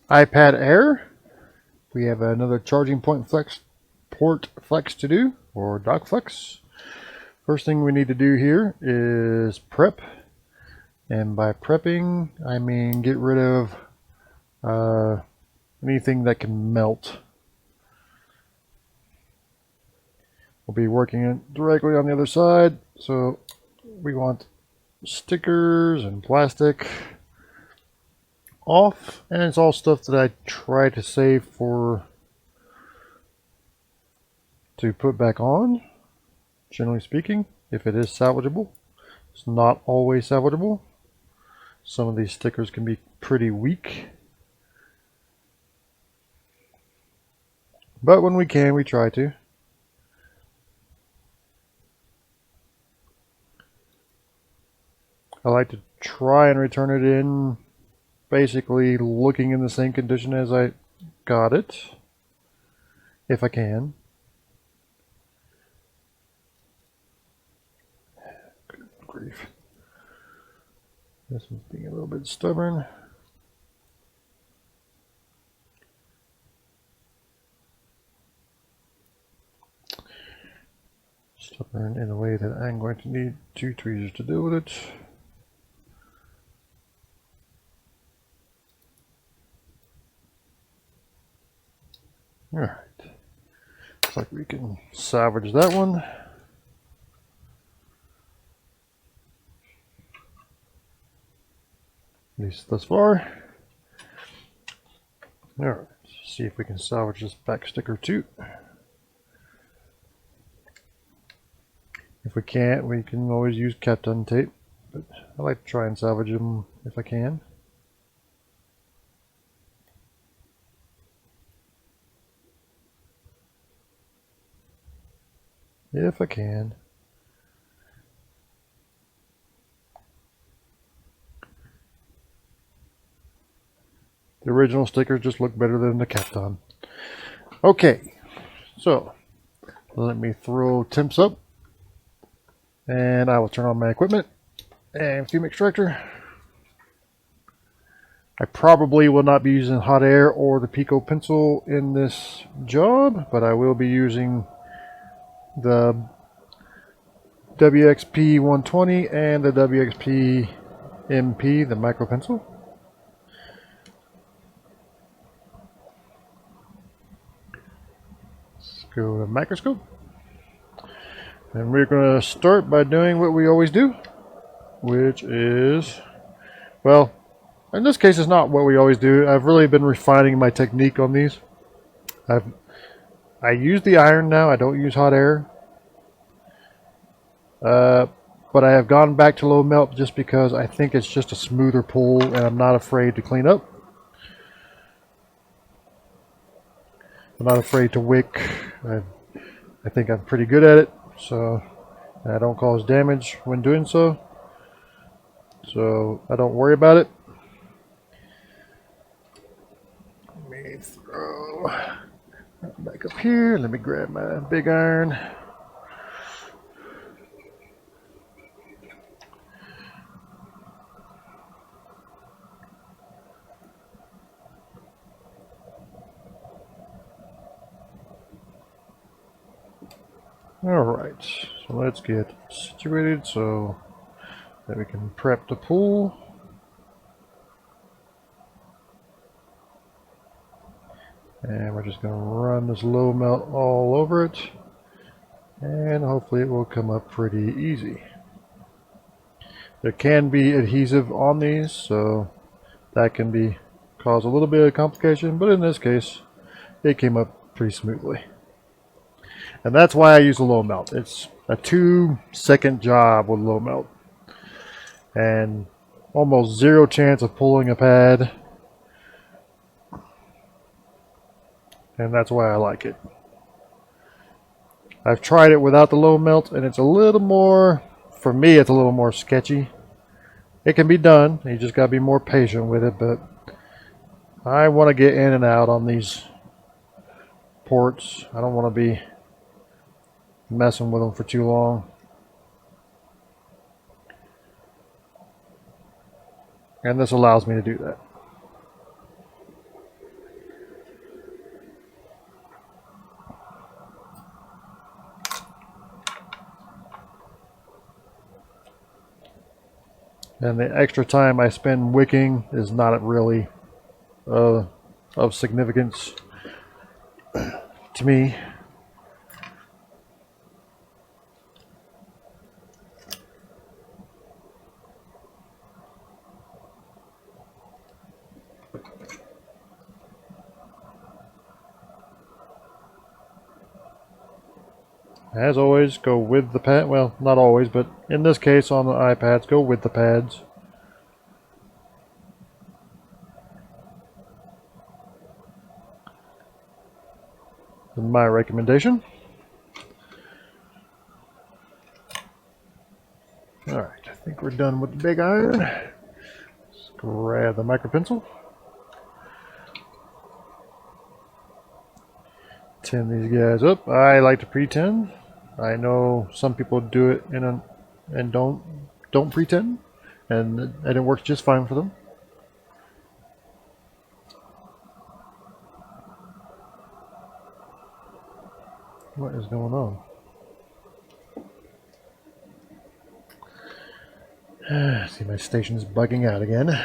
iPad Air. We have another charging port flex to do, or dock flex. First thing we need to do here is prep. And by prepping, I mean get rid of anything that can melt. We'll be working it directly on the other side, so we want stickers and plastic off, and it's all stuff that I try to save for to put back on, generally speaking, if it is salvageable. It's not always salvageable. Some of these stickers can be pretty weak, but when we can, we try to. I like to try and return it in basically looking in the same condition as I got it, if I can. Good grief. This one's being a little bit stubborn. Stubborn in a way that I'm going to need 2 tweezers to deal with it. Alright. Looks like we can salvage that one. At least thus far. Alright, see if we can salvage this back sticker too. If we can't, we can always use Kapton tape, but I like to try and salvage them if I can. If I can. The original stickers just look better than the Kapton. Okay, so let me throw temps up, and I will turn on my equipment and fume extractor. I probably will not be using hot air or the Pico pencil in this job, but I will be using the WXP 120 and the WXP MP, the micro pencil. Let's go to microscope. And we're going to start by doing what we always do, which is, well, in this case it's not what we always do. I've really been refining my technique on these. I use the iron now, I don't use hot air. But I have gone back to low melt just because I think it's just a smoother pull and I'm not afraid to clean up. I'm not afraid to wick. I think I'm pretty good at it, so I don't cause damage when doing so. So I don't worry about it. Let me throw back up here. Let me grab my big iron. Alright, so let's get situated so that we can prep the pool. And we're just going to run this low melt all over it, and hopefully it will come up pretty easy. There can be adhesive on these, so that can cause a little bit of complication, but in this case it came up pretty smoothly. And that's why I use a low melt. It's a 2-second job with low melt. And almost zero chance of pulling a pad. And that's why I like it. I've tried it without the low melt and it's a little more, for me it's a little more sketchy. It can be done, you just gotta be more patient with it, but I want to get in and out on these ports. I don't want to be messing with them for too long. And this allows me to do that. And the extra time I spend wicking is not really of significance to me. As always, go with the pad. Well, not always, but in this case on the iPads, go with the pads. My recommendation. Alright, I think we're done with the big iron. Let's grab the micro pencil. Tin these guys up. I like to pre-tin. I know some people do it and don't pre-tin, and it works just fine for them. What is going on? See, my station's bugging out again.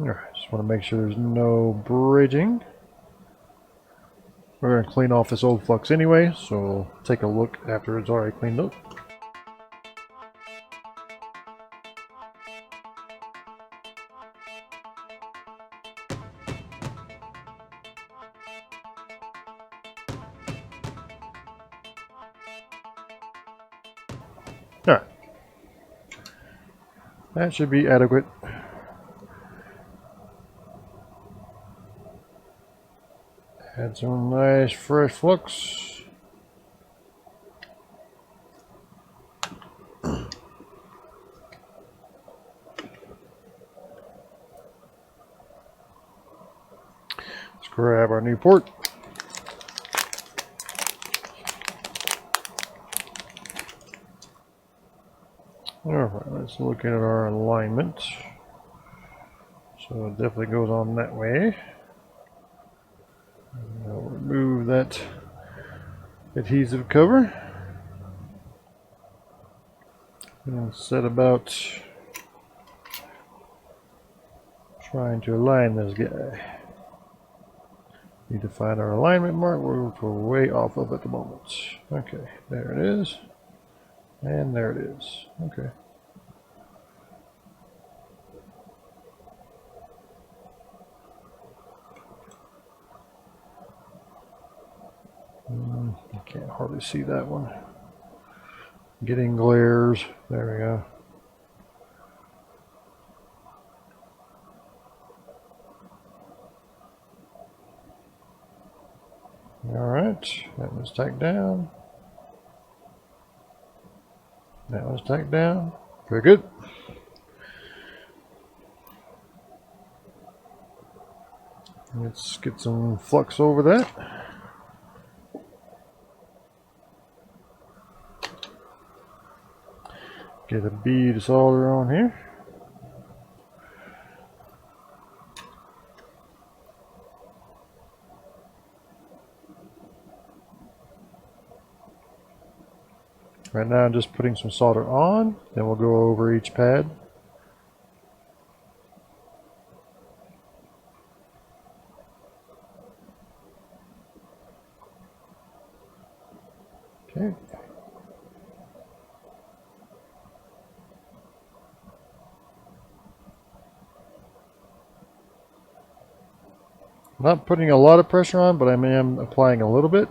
Alright, just want to make sure there's no bridging. We're going to clean off this old flux anyway, so take a look after it's already cleaned up. Alright. That should be adequate. Add some nice fresh flux. Let's grab our new port. Alright, let's look at our alignment. So it definitely goes on that way. I'll remove that adhesive cover and set about trying to align this guy. Need to find our alignment mark, we're way off of at the moment. Okay, there it is. And there it is. Okay. I can't hardly see that one. Getting glares. There we go. Alright, that was tacked down. That was tacked down. Very good. Let's get some flux over that. Get a bead solder on here. Right now I'm just putting some solder on, then we'll go over each pad. Okay. Not putting a lot of pressure on, but I am applying a little bit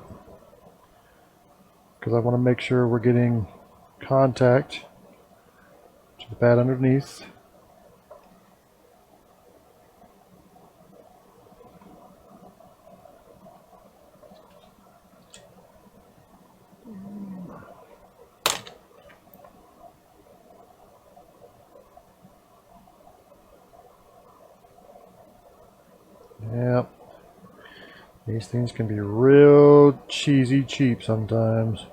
because I want to make sure we're getting contact to the pad underneath. Yep. These things can be real cheesy cheap sometimes.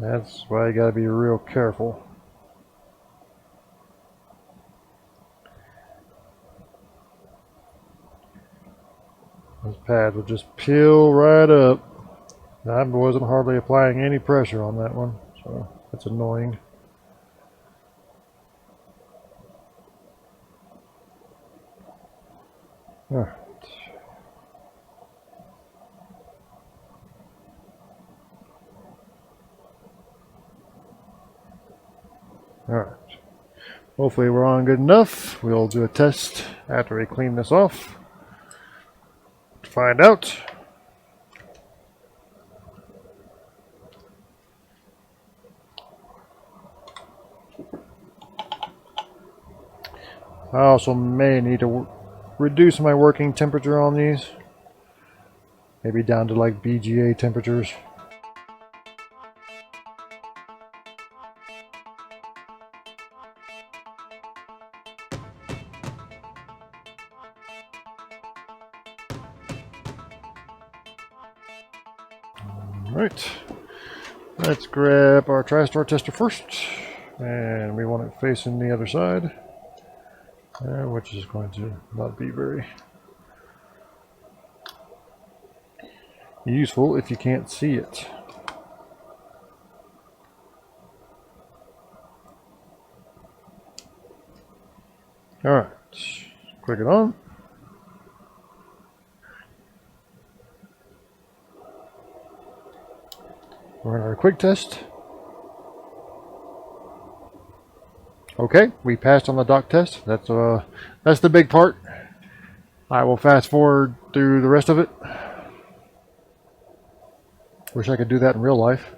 That's why you gotta be real careful. Those pads will just peel right up. I wasn't hardly applying any pressure on that one, so that's annoying. Alright. Alright. Hopefully we're on good enough. We'll do a test after we clean this off to find out. I also may need to reduce my working temperature on these. Maybe down to like BGA temperatures. Alright, let's grab our Tristar tester first, and we want it facing the other side, which is going to not be very useful if you can't see it. Alright, click it on. We're in our quick test. Okay, we passed on the dock test. That's the big part. I will fast forward through the rest of it. Wish I could do that in real life.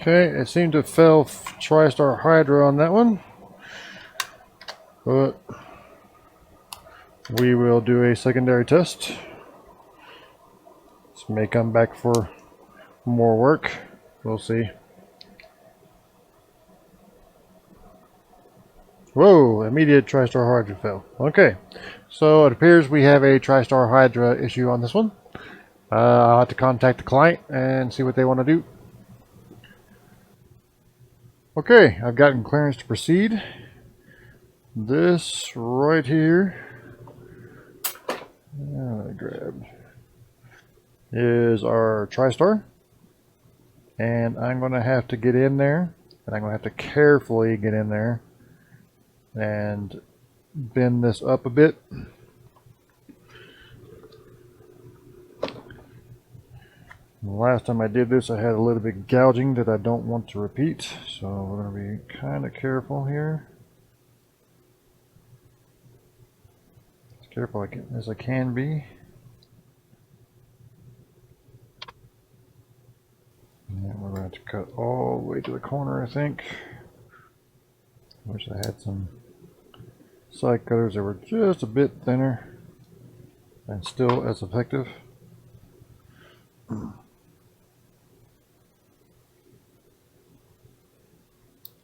Okay, it seemed to fail Tristar Hydra on that one, but we will do a secondary test. This may come back for more work. We'll see. Whoa, immediate Tristar Hydra fail. Okay, so it appears we have a Tristar Hydra issue on this one. I'll have to contact the client and see what they want to do. Okay, I've gotten clearance to proceed. This right here, I grabbed, is our Tristar. And I'm going to have to get in there, and I'm going to have to carefully get in there and bend this up a bit. Last time I did this, I had a little bit of gouging that I don't want to repeat, so we're going to be kind of careful here. As careful as I can be. And we're going to have to cut all the way to the corner, I think. Wish I had some side cutters that were just a bit thinner and still as effective.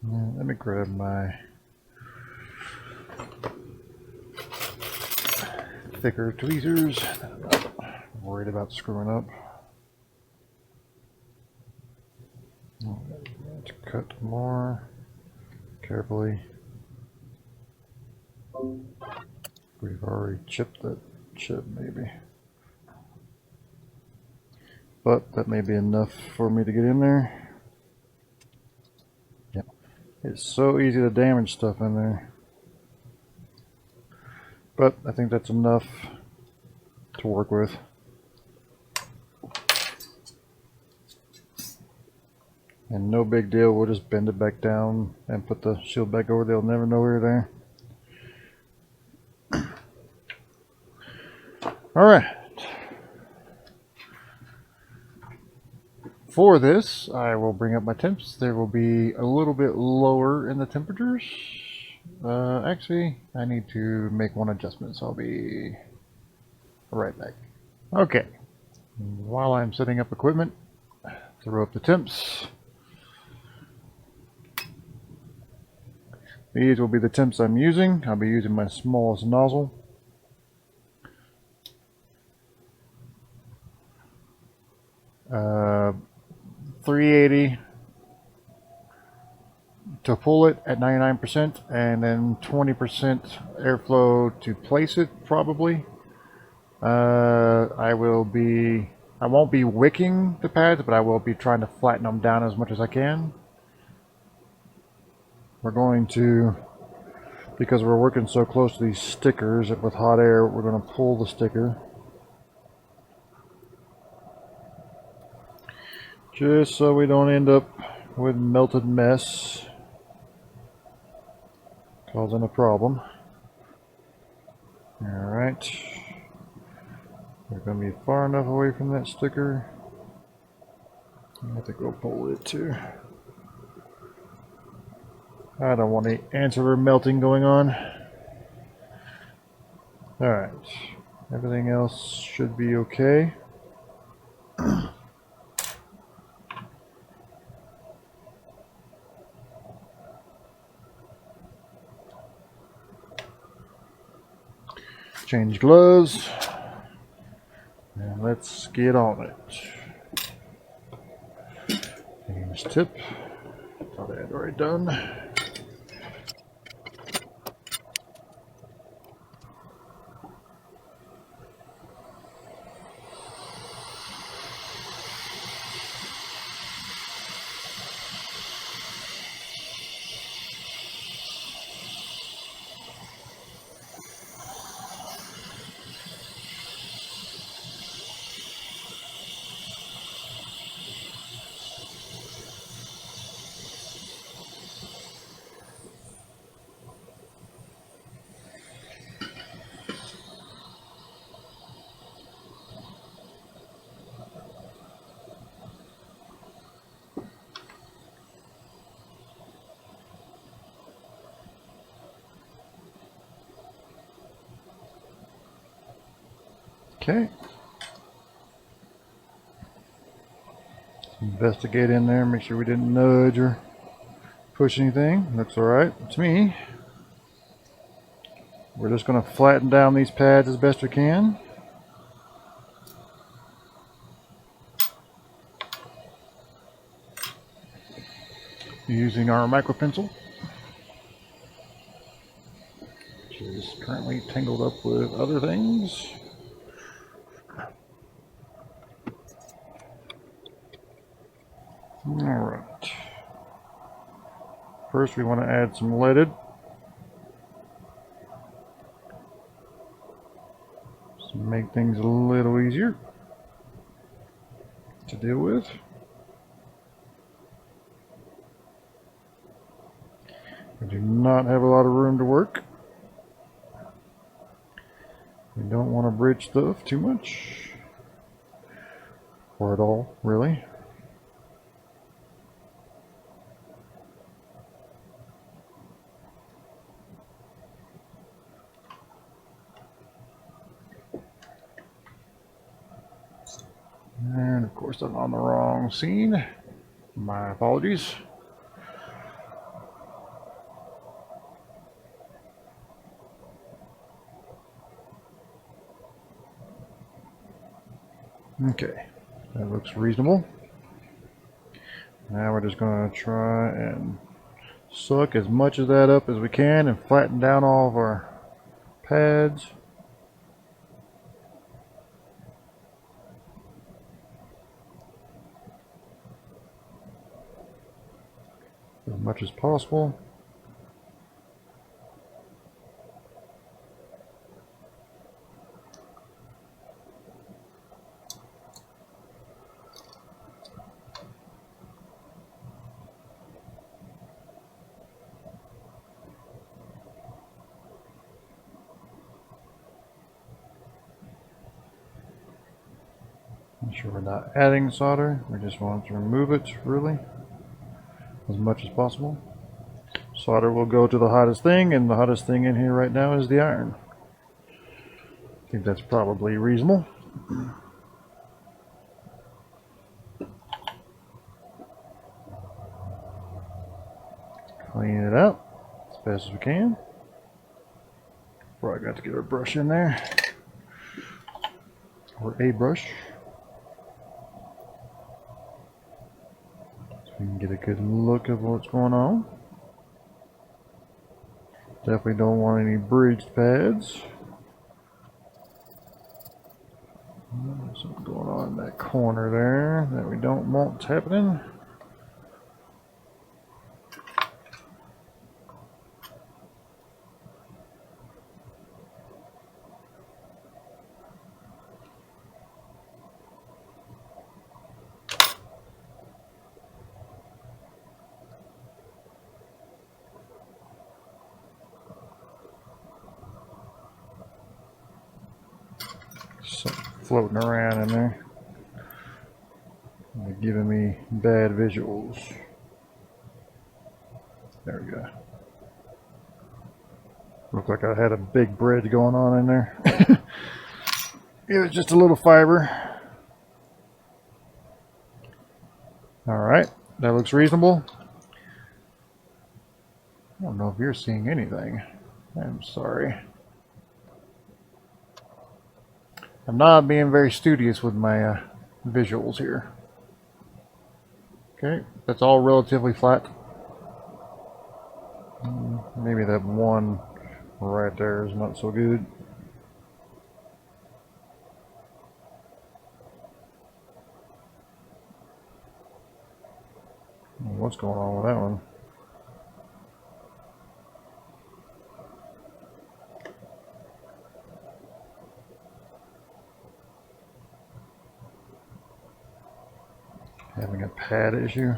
Let me grab my thicker tweezers. I'm not worried about screwing up. To cut more carefully. We've already chipped that chip, maybe. But that may be enough for me to get in there. Yep. It's so easy to damage stuff in there. But I think that's enough to work with. And no big deal, we'll just bend it back down and put the shield back over. They'll never know we're there. Alright. For this, I will bring up my temps. They will be a little bit lower in the temperatures. Actually, I need to make one adjustment, so I'll be right back. Okay. While I'm setting up equipment, throw up the temps. These will be the temps I'm using. I'll be using my smallest nozzle. Uh, 380 to pull it at 99%, and then 20% airflow to place it, probably. I won't be wicking the pads, but I will be trying to flatten them down as much as I can. We're going to, because we're working so close to these stickers with hot air, we're going to pull the sticker. Just so we don't end up with melted mess, causing a problem. Alright. We're going to be far enough away from that sticker. I have to go pull it too. I don't want any ancillary melting going on. Alright. Everything else should be okay. Change gloves. And let's get on it. Change tip. Thought I had already done. Okay. Investigate in there, make sure we didn't nudge or push anything. Looks alright to me. We're just going to flatten down these pads as best we can. Using our micro pencil, which is currently tangled up with other things. Alright. First we want to add some leaded. Just to make things a little easier to deal with. We do not have a lot of room to work. We don't want to bridge stuff too much. Or at all, really. And of course I'm on the wrong scene. My apologies. Okay, that looks reasonable. Now we're just going to try and suck as much of that up as we can and flatten down all of our pads. As much as possible. Make sure we're not adding solder, we just want to remove it really as much as possible. Solder will go to the hottest thing, and the hottest thing in here right now is the iron. I think that's probably reasonable. Clean it up as fast as we can. Probably got to get our brush in there, or a brush. We can get a good look of what's going on. Definitely don't want any bridged pads. There's something going on in that corner there that we don't want happening. Something floating around in there. They're giving me bad visuals. There we go. Looked like I had a big bridge going on in there. It was just a little fiber. Alright, that looks reasonable. I don't know if you're seeing anything. I'm sorry. I'm not being very studious with my visuals here. Okay, that's all relatively flat. Maybe that one right there is not so good. What's going on with that one? Having a pad issue.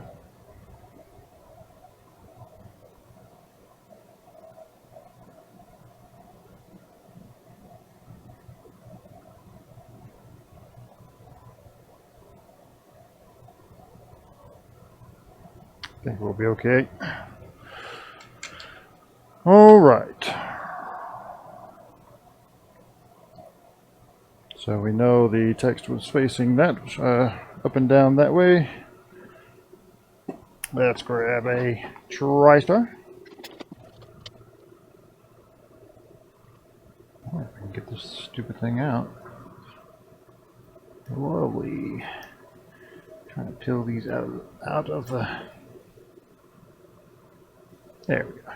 I think we'll be okay. All right. So we know the text was facing that up and down that way. Let's grab a Tristar. Oh, if I can get this stupid thing out. Lovely. Trying to peel these out of the. There we go.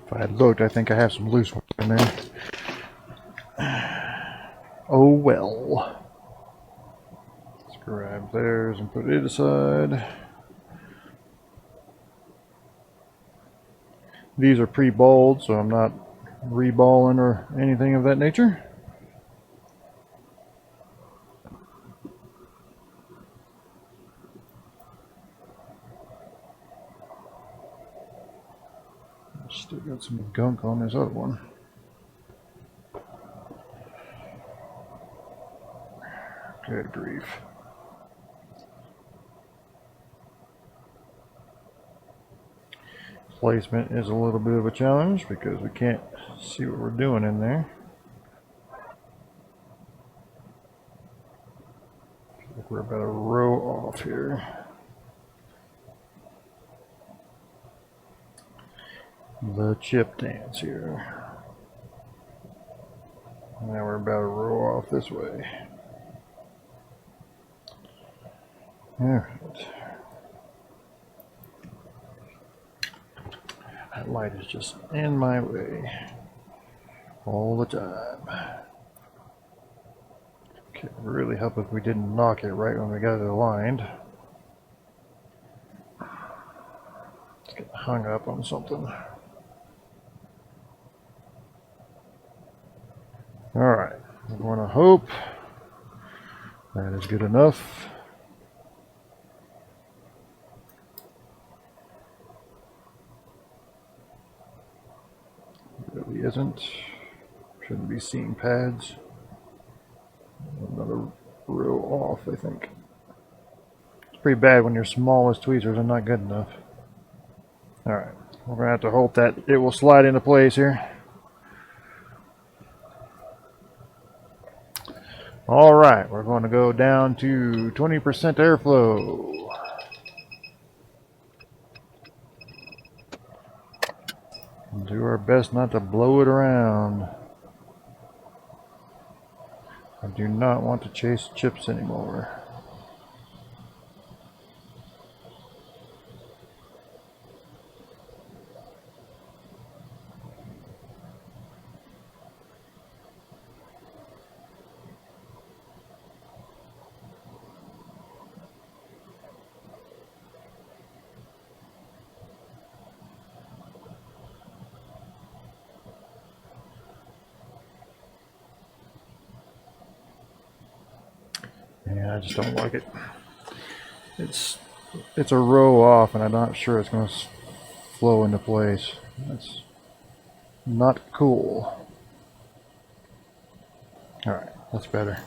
If I had looked, I think I have some loose ones in there. Oh well. Let's grab theirs and put it aside. These are pre-balled, so I'm not reballing or anything of that nature. Still got some gunk on this other one. Good grief. Placement is a little bit of a challenge because we can't see what we're doing in there. I think we're about a row off here. The chip dance here. Now we're about a row off this way. Alright. That light is just in my way all the time. Okay, it would really help if we didn't knock it right when we got it aligned. Let's get hung up on something. Alright, I'm going to hope that is good enough. It really isn't. Shouldn't be seeing pads. Another row off, I think. It's pretty bad when your smallest tweezers are not good enough. Alright, we're going to have to hope that it will slide into place here. Alright, we're going to go down to 20% airflow. And do our best not to blow it around. I do not want to chase chips anymore. Yeah, I just don't like it. It's a row off, and I'm not sure it's going to flow into place. That's not cool. All right, that's better.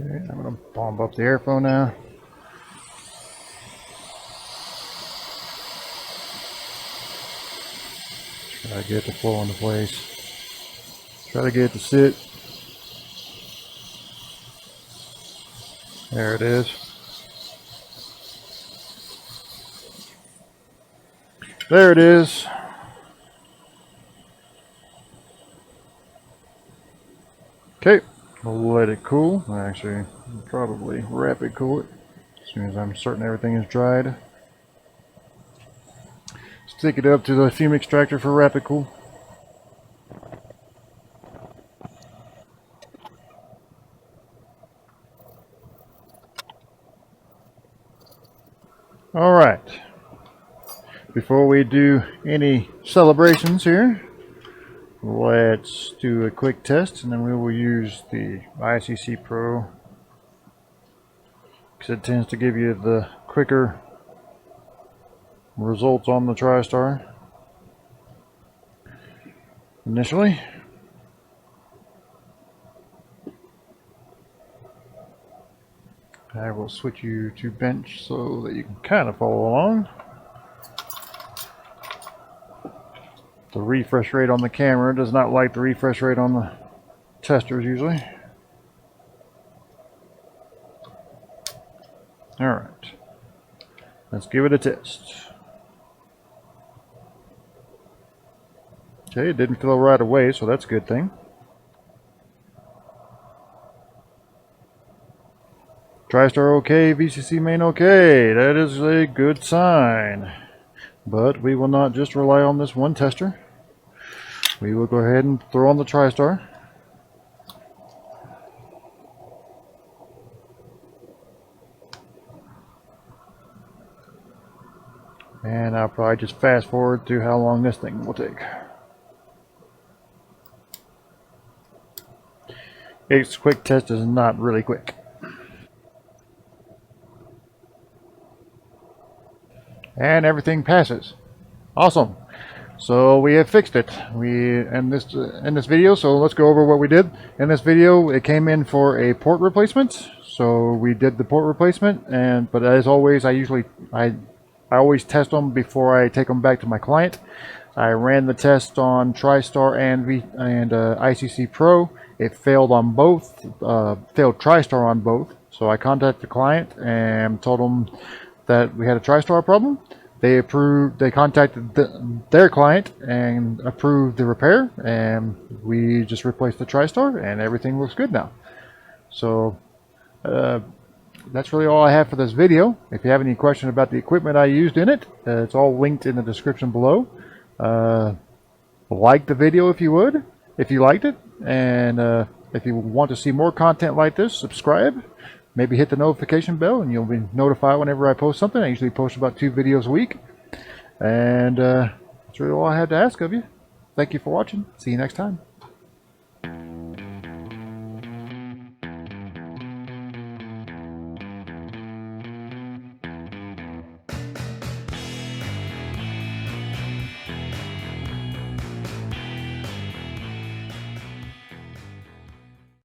Okay, I'm going to bomb up the airflow now. Try to get it to flow into place. Try to get it to sit. There it is. There it is. Okay, we'll let it cool. Actually, probably rapid cool it as soon as I'm certain everything is dried. Stick it up to the fume extractor for rapid cool. All right. Before we do any celebrations here, let's do a quick test, and then we will use the ICC Pro because it tends to give you the quicker results on the Tristar initially. I will switch you to bench so that you can kind of follow along. The refresh rate on the camera does not like the refresh rate on the testers usually. Alright, let's give it a test. Okay, it didn't fill right away, so that's a good thing. Tristar okay, VCC main okay. That is a good sign. But we will not just rely on this one tester. We will go ahead and throw on the Tristar. And I'll probably just fast forward to how long this thing will take. Its quick test is not really quick. And everything passes. Awesome. So we have fixed it. We in this video. So let's go over what we did in this video. It came in for a port replacement. So we did the port replacement, but as always, I always test them before I take them back to my client. I ran the test on Tristar and ICC Pro. It failed on both. Failed Tristar on both. So I contacted the client and told them that we had a Tristar problem. They approved. They contacted their client and approved the repair, and we just replaced the Tristar, and everything looks good now. So that's really all I have for this video. If you have any questions about the equipment I used in it, it's all linked in the description below. Like the video if you would, if you liked it, and if you want to see more content like this, subscribe. Maybe hit the notification bell and you'll be notified whenever I post something. I usually post about 2 videos a week. And that's really all I had to ask of you. Thank you for watching. See you next time.